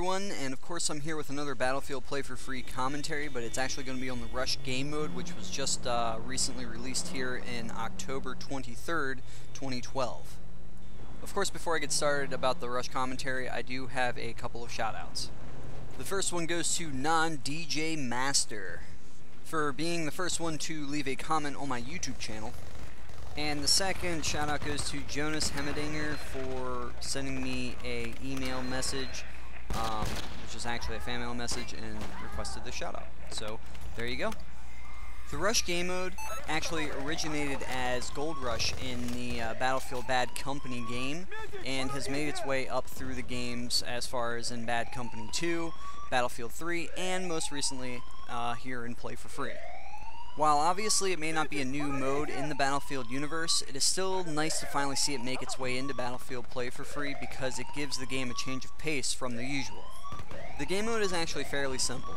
everyone, and of course I'm here with another Battlefield Play4Free commentary, but it's actually going to be on the Rush game mode, which was just recently released here in October 23rd, 2012. Of course, before I get started about the Rush commentary, I do have a couple of shoutouts. The first one goes to Non-DJ Master for being the first one to leave a comment on my YouTube channel. And the second shout out goes to Jonas Hemmedinger for sending me a email message, which is actually a fan mail message, and requested the shout out. So there you go. The Rush game mode actually originated as Gold Rush in the Battlefield Bad Company game, and has made its way up through the games as far as in Bad Company 2, Battlefield 3, and most recently here in Play4Free. While obviously it may not be a new mode in the Battlefield universe, it is still nice to finally see it make its way into Battlefield Play4Free because it gives the game a change of pace from the usual. The game mode is actually fairly simple.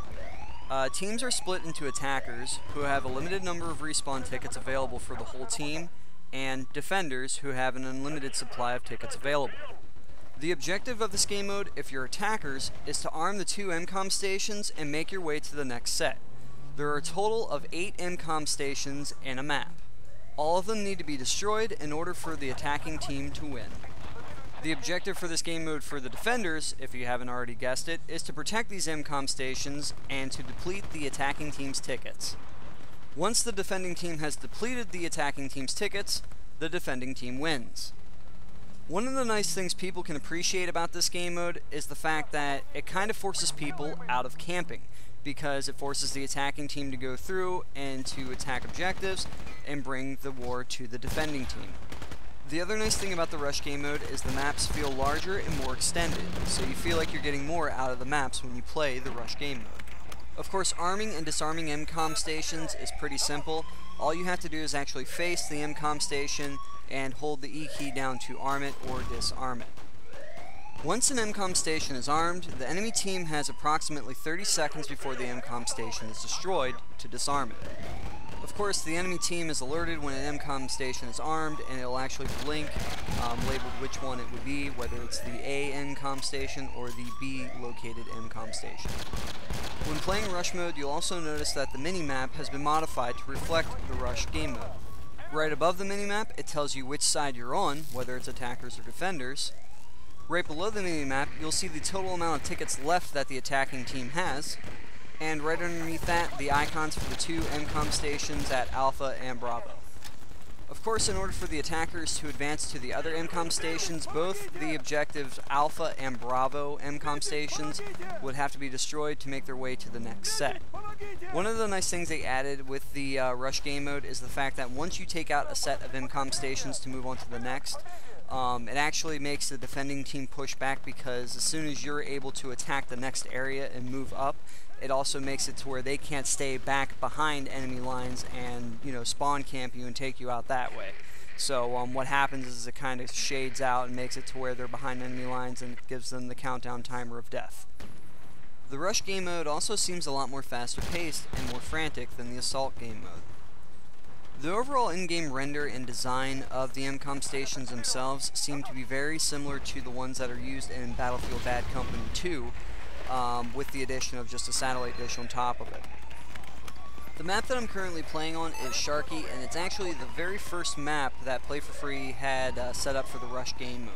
Teams are split into attackers, who have a limited number of respawn tickets available for the whole team, and defenders, who have an unlimited supply of tickets available. The objective of this game mode, if you're attackers, is to arm the 2 MCOM stations and make your way to the next set. There are a total of 8 MCOM stations in a map. All of them need to be destroyed in order for the attacking team to win. The objective for this game mode for the defenders, if you haven't already guessed it, is to protect these MCOM stations and to deplete the attacking team's tickets. Once the defending team has depleted the attacking team's tickets, the defending team wins. One of the nice things people can appreciate about this game mode is the fact that it kind of forces people out of camping, because it forces the attacking team to go through and to attack objectives and bring the war to the defending team. The other nice thing about the Rush game mode is the maps feel larger and more extended, so you feel like you're getting more out of the maps when you play the Rush game mode. Of course, arming and disarming MCOM stations is pretty simple. All you have to do is actually face the MCOM station and hold the E key down to arm it or disarm it. Once an MCOM station is armed, the enemy team has approximately 30 seconds before the MCOM station is destroyed to disarm it. Of course, the enemy team is alerted when an MCOM station is armed, and it will actually blink, labeled which one it would be, whether it's the A MCOM station or the B located MCOM station. When playing Rush mode, you'll also notice that the minimap has been modified to reflect the Rush game mode. Right above the minimap, it tells you which side you're on, whether it's attackers or defenders. Right below the minimap, you'll see the total amount of tickets left that the attacking team has, and right underneath that, the icons for the 2 MCOM stations at Alpha and Bravo. Of course, in order for the attackers to advance to the other MCOM stations, both the objectives Alpha and Bravo MCOM stations would have to be destroyed to make their way to the next set. One of the nice things they added with the Rush game mode is the fact that once you take out a set of MCOM stations to move on to the next, it actually makes the defending team push back, because as soon as you're able to attack the next area and move up, it also makes it to where they can't stay back behind enemy lines and, spawn camp you and take you out that way. So what happens is it kind of shades out and makes it to where they're behind enemy lines, and it gives them the countdown timer of death. The Rush game mode also seems a lot more faster paced and more frantic than the Assault game mode. The overall in-game render and design of the MCOM stations themselves seem to be very similar to the ones that are used in Battlefield Bad Company 2, with the addition of just a satellite dish on top of it. The map that I'm currently playing on is Sharqi, and it's actually the very first map that Play4Free had set up for the Rush game mode.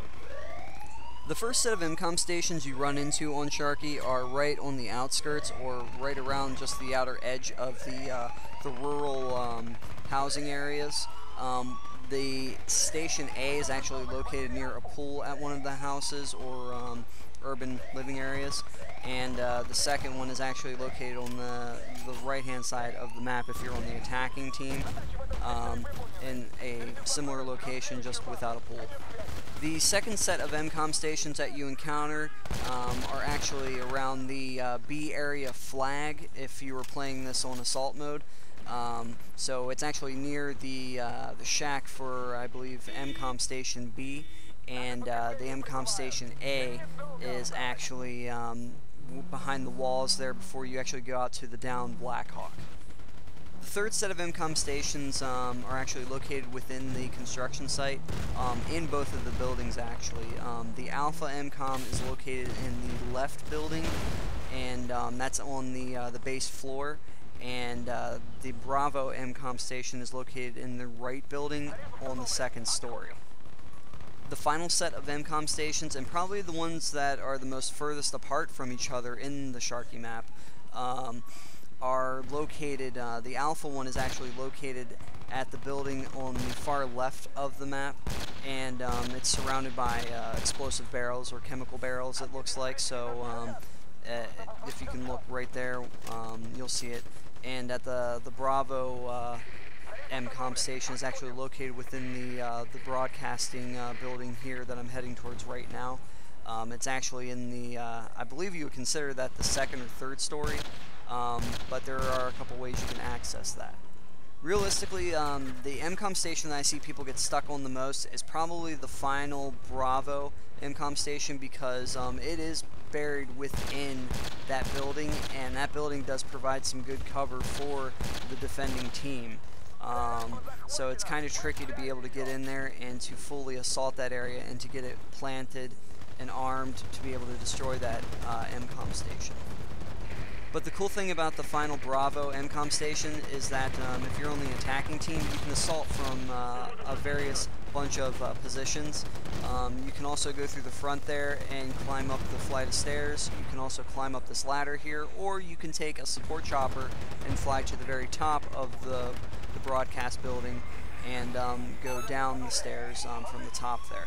The first set of MCOM stations you run into on Sharqi are right on the outskirts, or right around just the outer edge of the rural housing areas. The Station A is actually located near a pool at one of the houses or urban living areas, and the second one is actually located on the right hand side of the map if you're on the attacking team, in a similar location just without a pool. The second set of MCOM stations that you encounter are actually around the B area flag if you were playing this on Assault mode. So it's actually near the shack for, I believe, MCOM Station B, and the MCOM Station A is actually behind the walls there before you actually go out to the downed Blackhawk. The third set of MCOM stations are actually located within the construction site, in both of the buildings actually. The Alpha MCOM is located in the left building, and that's on the base floor, and the Bravo MCOM station is located in the right building on the second story. The final set of MCOM stations, and probably the ones that are the most furthest apart from each other in the Sharqi map, are located, the Alpha one is actually located at the building on the far left of the map, and it's surrounded by explosive barrels or chemical barrels, it looks like. So if you can look right there, you'll see it. And at the Bravo MCOM station is actually located within the broadcasting building here that I'm heading towards right now. It's actually in the, I believe you would consider that the second or third story, but there are a couple ways you can access that. Realistically, the MCOM station that I see people get stuck on the most is probably the final Bravo MCOM station, because it is buried within that building, and that building does provide some good cover for the defending team. So it's kind of tricky to be able to get in there and to fully assault that area and to get it planted and armed to be able to destroy that MCOM station. But the cool thing about the final Bravo MCOM station is that if you're on the attacking team, you can assault from a various bunch of positions. You can also go through the front there and climb up the flight of stairs. You can also climb up this ladder here, or you can take a support chopper and fly to the very top of the broadcast building and go down the stairs from the top there.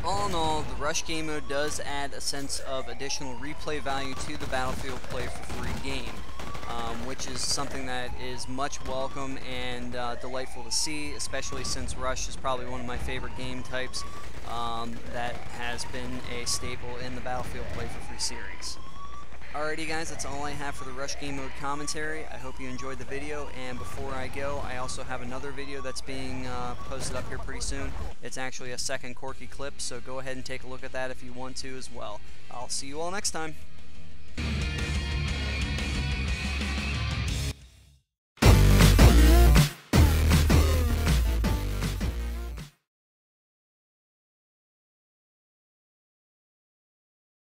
All in all, the Rush game mode does add a sense of additional replay value to the Battlefield Play4Free game, which is something that is much welcome and delightful to see, especially since Rush is probably one of my favorite game types that has been a staple in the Battlefield Play4Free series. Alrighty guys, that's all I have for the Rush game mode commentary. I hope you enjoyed the video, and before I go, I also have another video that's being posted up here pretty soon. It's actually a second Corky clip, so go ahead and take a look at that if you want to as well. I'll see you all next time.